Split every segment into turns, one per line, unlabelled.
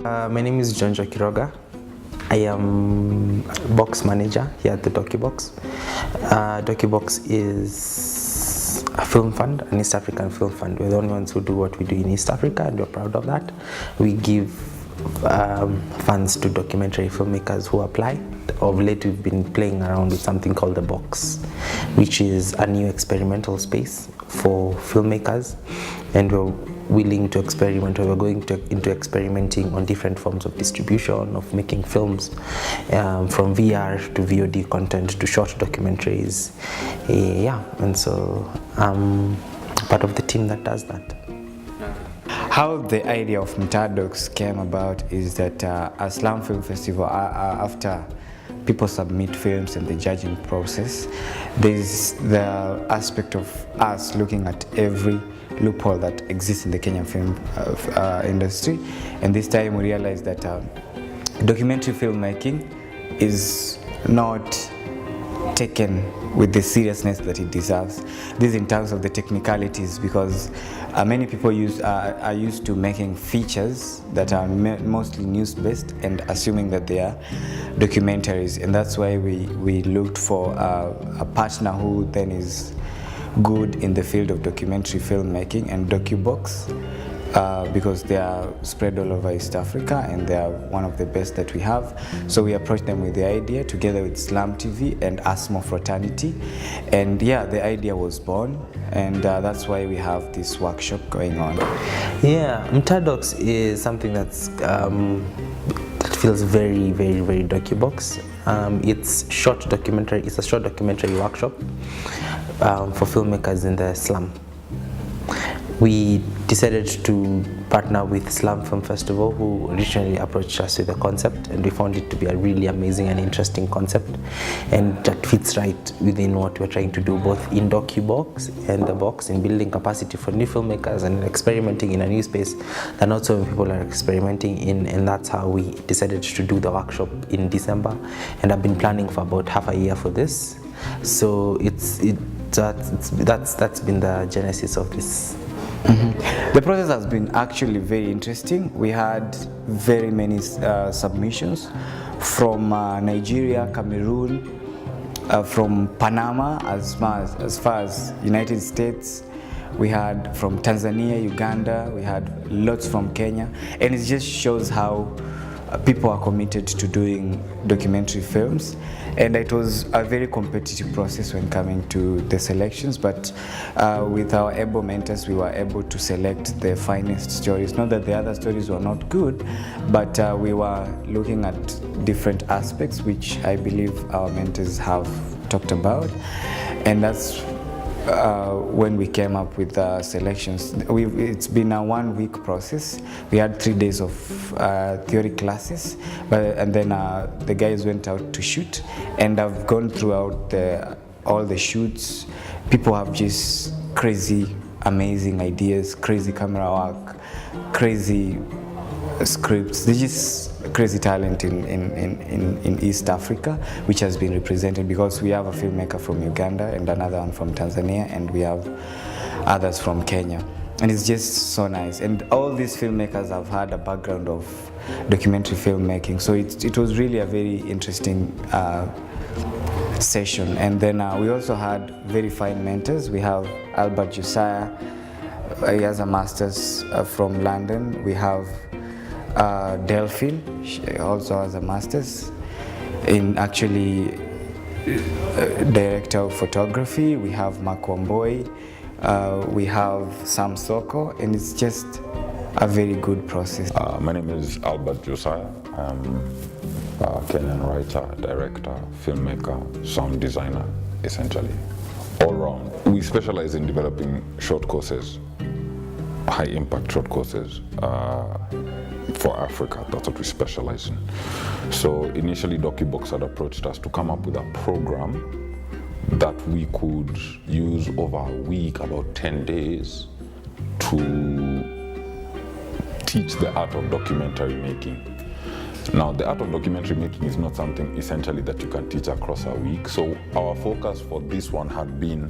My name is John Kiroga. I am box manager here at the DOCUBOX. DOCUBOX is a film fund, an East African film fund. We're the only ones who do what we do in East Africa, and we're proud of that. We give funds to documentary filmmakers who apply. Of late, we've been playing around with something called the Box, which is a new experimental space for filmmakers, and we're willing to experiment, or we're going into experimenting on different forms of distribution, of making films, from VR to VOD content to short documentaries. And so I'm part of the team that does that.
How the idea of Mtaa Docs came about is that a Slum Film Festival, after people submit films and the judging process, there's the aspect of us looking at every loophole that exists in the Kenyan film industry, and this time we realized that documentary filmmaking is not taken with the seriousness that it deserves. This in terms of the technicalities, because many people are used to making features that are mostly news-based and assuming that they are documentaries, and that's why we looked for a partner who then is good in the field of documentary filmmaking, and DOCUBOX, because they are spread all over East Africa and they are one of the best that we have. So we approached them with the idea together with Slum TV and ASMO fraternity, and the idea was born, and that's why we have this workshop going on.
Mtaa Docs is something that's that feels very, very, very DOCUBOX. It's a short documentary workshop for filmmakers in the slum. We decided to partner with Slum Film Festival, who originally approached us with the concept, and we found it to be a really amazing and interesting concept, and that fits right within what we're trying to do, both in DOCUBOX and the Box, in building capacity for new filmmakers and experimenting in a new space that not so many people are experimenting in. And that's how we decided to do the workshop in December, and I've been planning for about half a year for this. So that's been the genesis of this.
The process has been actually very interesting. We had very many submissions from Nigeria, Cameroon, from Panama, as far as United States. We had from Tanzania, Uganda, we had lots from Kenya, and it just shows how people are committed to doing documentary films. And it was a very competitive process when coming to the selections, but with our able mentors, we were able to select the finest stories. Not that the other stories were not good, but we were looking at different aspects, which I believe our mentors have talked about, and that's when we came up with the selections. It's been a 1-week process. We had 3 days of theory classes, and then the guys went out to shoot, and I've gone throughout all the shoots. People have just crazy, amazing ideas, crazy camera work, crazy scripts. There's just crazy talent in East Africa, which has been represented, because we have a filmmaker from Uganda and another one from Tanzania, and we have others from Kenya, and it's just so nice. And all these filmmakers have had a background of documentary filmmaking, so it was really a very interesting session. And then we also had very fine mentors. We have Albert Josiah, he has a master's from London. We have Delphine, she also has a master's in actually director of photography. We have Mark Wamboi, we have Sam Soko, and it's just a very good process.
My name is Albert Josiah. I'm a Kenyan writer, director, filmmaker, sound designer, essentially, all round. We specialize in developing short courses, high impact short courses for Africa. That's what we specialize in. So initially DOCUBOX had approached us to come up with a program that we could use over a week, about 10 days, to teach the art of documentary making. Now, the art of documentary making is not something essentially that you can teach across a week. So our focus for this one had been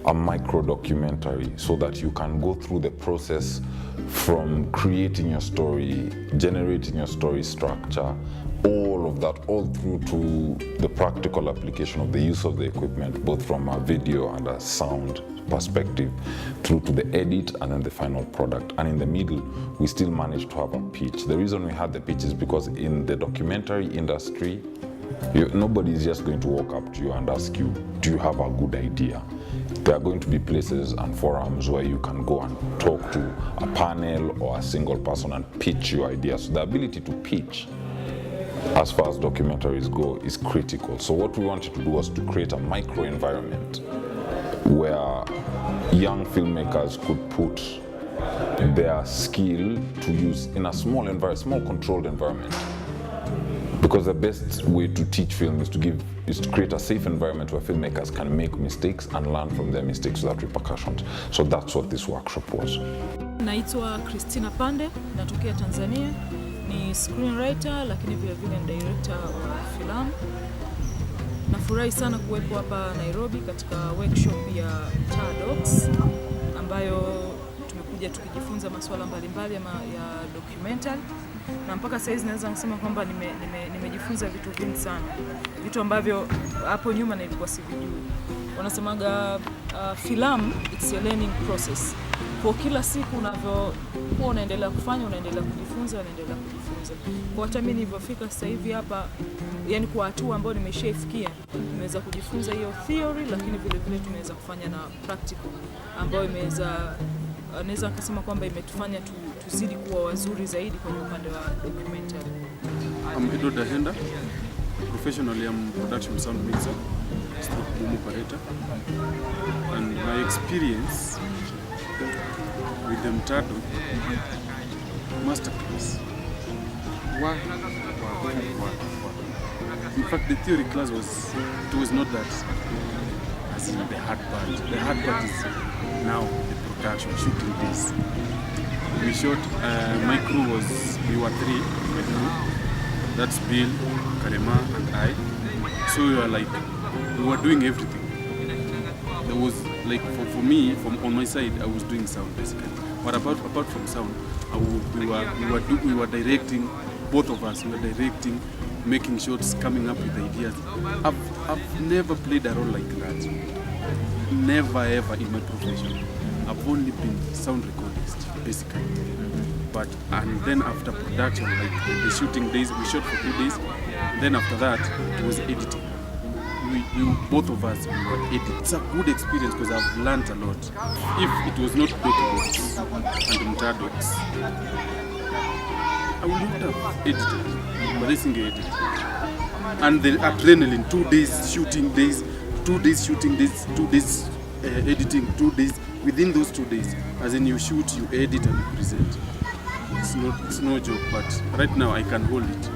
a micro documentary so that you can go through the process from creating your story, generating your story structure, all of that, all through to the practical application of the use of the equipment, both from a video and a sound perspective, through to the edit and then the final product. And in the middle, we still managed to have a pitch. The reason we had the pitch is because in the documentary industry, nobody is just going to walk up to you and ask you, do you have a good idea? There are going to be places and forums where you can go and talk to a panel or a single person and pitch your idea. So the ability to pitch, as far as documentaries go, is critical. So what we wanted to do was to create a micro environment where young filmmakers could put their skill to use in a small controlled environment. Because the best way to teach film is to create a safe environment where filmmakers can make mistakes and learn from their mistakes without repercussions. So that's what this workshop was.
Naitwa Christina Pande, natokea Tanzania. Ni screenwriter lakini vile vile ni director wa filamu. Nafurahi sana kuwepo hapa Nairobi katika workshop ya Mtaa Docs ambayo tumekuja tukijifunza masuala mbalimbali ya documentary. Na mpaka sasa hizi naweza kusema kwamba nimejifunza vitu vingi sana. Vitu ambavyo hapo nyuma nilikuwa sivijui. Wanasemaga filamu it's a learning process. Kwa kila siku unavyokuwa unaendelea kufanya, unaendelea kujifunza. Kwa hata mimi nilipofika sasa hivi hapa, yani kwa hatua ambayo nimeshaifikia, nimeweza kujifunza hiyo theory, lakini vile vile tumeweza kufanya na practical ambayo naweza kusema kwamba imetufanya tuzidi kuwa wazuri zaidi kwenye upande wa documentary.
I'm Edo Dahenda. Professionally, I'm production sound mixer, boom operator, and my experience with the Mtaa Docs masterclass. Wow. In fact, the theory class was not that as in the hard part. The hard part is now the production, shooting this. We shot, my crew we were 3, that's Bill, Karema and I. So we were doing everything. There was for me, on my side, I was doing sound basically. But apart from sound, we were directing, both of us, we were directing, making shots, coming up with ideas. I've never played a role like that. Never ever in my profession. I've only been sound recordist, basically. And then after production, the shooting days, we shot for 2 days. Then after that, it was editing. Both of us, we were editing. It's a good experience because I've learned a lot. If it was not DOCUBOX and Mtaa Docs, I would not have edited, but this thing edited. And the adrenaline, 2 days shooting days, 2 days shooting days, 2 days editing, 2 days. Within those 2 days, as in you shoot, you edit and you present. It's no joke, but right now I can hold it.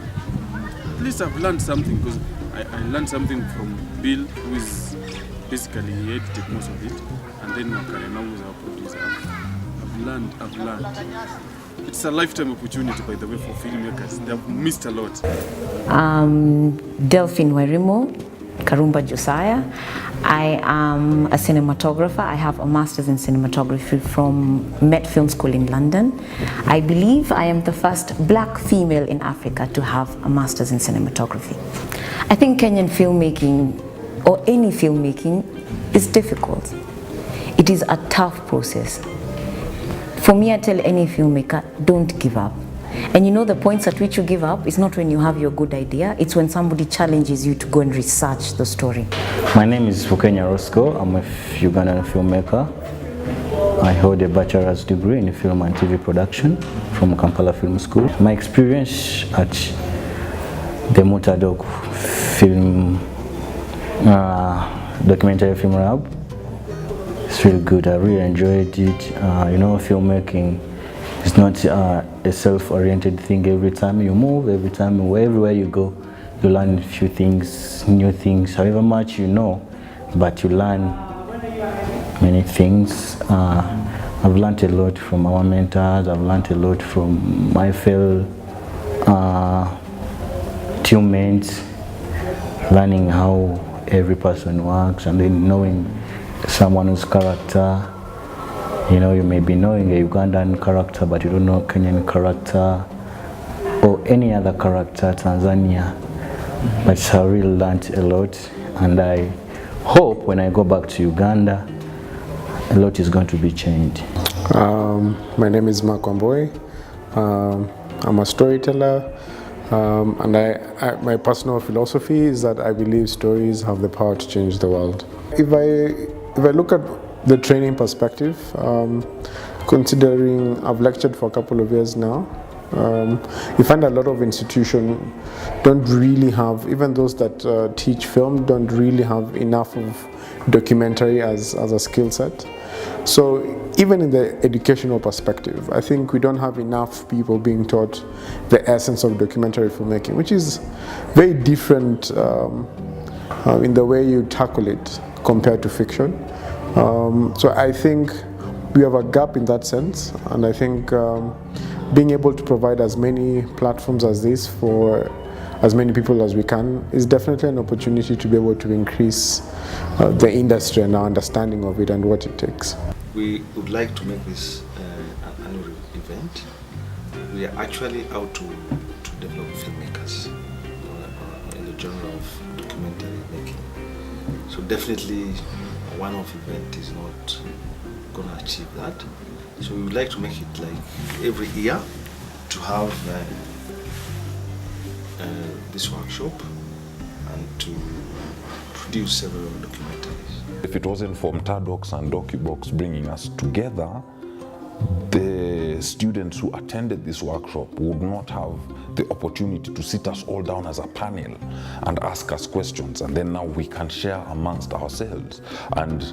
At least I've learned something because I learned something from Bill, who is basically he edited most of it, and then Karema, who is our producer. I've learned. It's a lifetime opportunity, by the way, for filmmakers. They have missed a lot.
Delphine Werimo, Karumba Josiah. I am a cinematographer. I have a master's in cinematography from Met Film School in London. I believe I am the first black female in Africa to have a master's in cinematography. I think Kenyan filmmaking, or any filmmaking, is difficult. It is a tough process. For me, I tell any filmmaker, don't give up. And you know the points at which you give up is not when you have your good idea, it's when somebody challenges you to go and research the story.
My name is Fukenya Roscoe. I'm a Ugandan filmmaker. I hold a bachelor's degree in film and TV production from Kampala Film School. My experience at the Mtaa Docs film documentary film lab is really good. I really enjoyed it. You know, filmmaking is not a self-oriented thing. Every time you move, everywhere you go, you learn a few things, new things, however much you know, but you learn many things. I've learned a lot from our mentors. I've learned a lot from my fellow teammates, learning how every person works, and then knowing someone's character. You know, you may be knowing a Ugandan character, but you don't know Kenyan character or any other character, Tanzania. But I really learned a lot, and I hope when I go back to Uganda, a lot is going to be changed.
My name is Mark Wamboi. I'm a storyteller, and my personal philosophy is that I believe stories have the power to change the world. If I look at the training perspective, considering I've lectured for a couple of years now, you find a lot of institutions don't really have, even those that teach film don't really have enough of documentary as a skill set. So even in the educational perspective, I think we don't have enough people being taught the essence of documentary filmmaking, which is very different in the way you tackle it compared to fiction. So I think we have a gap in that sense, and I think being able to provide as many platforms as this for as many people as we can is definitely an opportunity to be able to increase the industry and our understanding of it and what it takes.
We would like to make this an annual event. We are actually out to develop filmmakers in the genre of documentary making. So definitely a one-off event is not going to achieve that. So we would like to make it like every year to have this workshop and to produce several documentaries.
If it wasn't for Mtaa Docs and DOCUBOX bringing us together, the students who attended this workshop would not have the opportunity to sit us all down as a panel and ask us questions, and then now we can share amongst ourselves and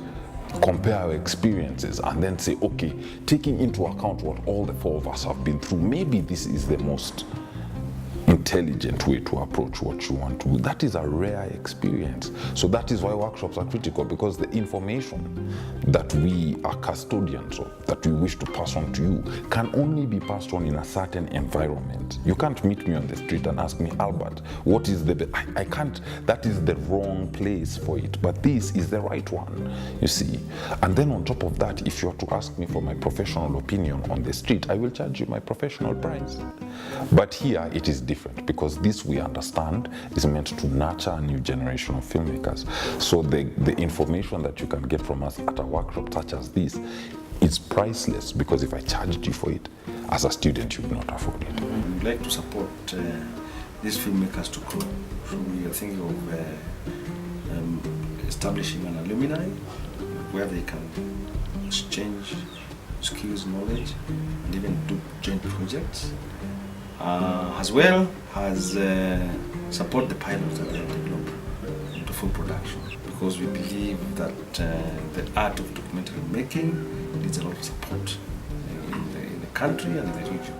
compare our experiences and then say, okay, taking into account what all the four of us have been through, maybe this is the most intelligent way to approach what you want to do. That is a rare experience. So that is why workshops are critical, because the information that we are custodians of, that we wish to pass on to you, can only be passed on in a certain environment. You can't meet me on the street and ask me, Albert, what is the I can't, that is the wrong place for it, but this is the right one, you see. And then on top of that, if you are to ask me for my professional opinion on the street, I will charge you my professional price. But here it is different, because this, we understand, is meant to nurture a new generation of filmmakers. So the information that you can get from us at a workshop such as this is priceless, because if I charged you for it, as a student, you would not afford it.
We would like to support these filmmakers to grow. So we are thinking of establishing an alumni where they can exchange skills, knowledge, and even do joint projects. As well as support the pilots that they have developed into full production, because we believe that the art of documentary making needs a lot of support in the country and in the region.